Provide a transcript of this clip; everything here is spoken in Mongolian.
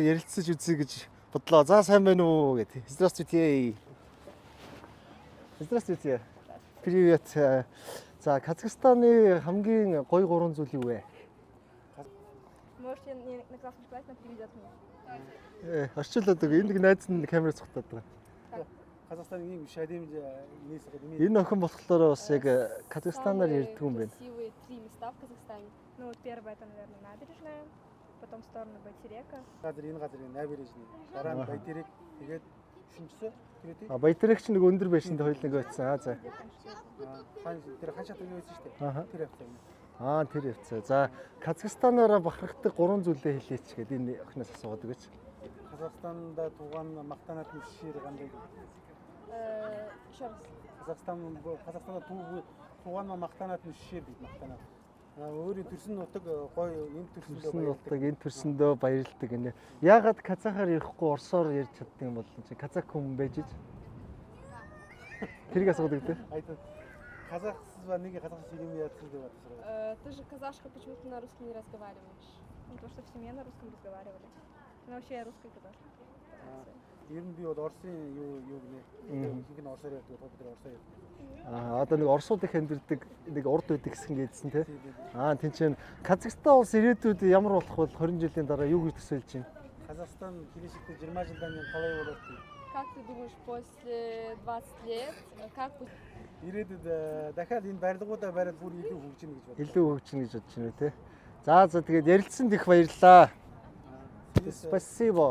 ярилцаж үзье гэж бодлоо. За сайн байна уу гэдэг. Здравствуйте. Здравствуйте. Привет. За Казахстаны хамгийн гоё гурван зүйл юу вэ? Можете на класс сказать, она приведет меня. Орчуулаад үг. Энд нэг найз нь камер цогтоод байгаа. Казахстан ийм шадимж нээс гэдэг. Энэ охин болохоор бас яг Казахстанаар ярьдаг юм байна. Красивые 3 места в Казахстане. Ну вот первое это, наверное, набережная, потом в сторону Байтерека. Газар энэ газрын набережный. Дараа нь Байтерек. Тэгээд үшіншісі тэгээд Баятрагч нэг өндөр байшинд хоёуланг байцсан. За. тэр хан шатыг байсан шүү дээ. Тэр явцсан. Тэр явцаа. За Казахстанаараа бахархдаг гурван зүйлээ хэлээч гэдэг энэ охиноос асуугаад өгөөч. Казахстанда туған мақтанатын жишээ қандай? Еще раз. Казахстанда туған мақтанатын жишээ дейді мақтанат. Өөрийн төрсөн нутаг гоё энэ төрсөндөө баярлдаг гинэ. Яагаад казахаар ярихгүй орсоор ярьж чаддаг юм бол чи казах хүн байж иж? Тэрийг асуудаг те. Казахсыз нэг казахс юм яатсан гэдэг байна. Ты же казашка, почему ты на русском не разговариваешь? Ну, потому что в семье на русском разговаривали. Ну, вообще я русская казашка. Ер нь би бол Орсын юу гинэ. Ихэнх нь орсоор ярьдаг, бид орсоор ярьдаг. Одоо нэг орсууд их амьдэрдэг нэг урд байдаг гэсэн гэдсэн те. Тийм чинь Казахстан улс ирээдүйд ямар болох вэ? 20 жилийн дараа юу гэж төсөөлж байна? Казахстан келешекте 20 жылдан кейін қалай болады? Как ты думаешь, после 20 лет, как будет? Ирээдүйд дахиад энэ барилгуудаа бариад бүр илүү хөгжинэ гэж бодлоо. Илүү хөгжинэ гэж бодож байна те. За тэгээд ярилцсанд их баярлалаа. Спасибо.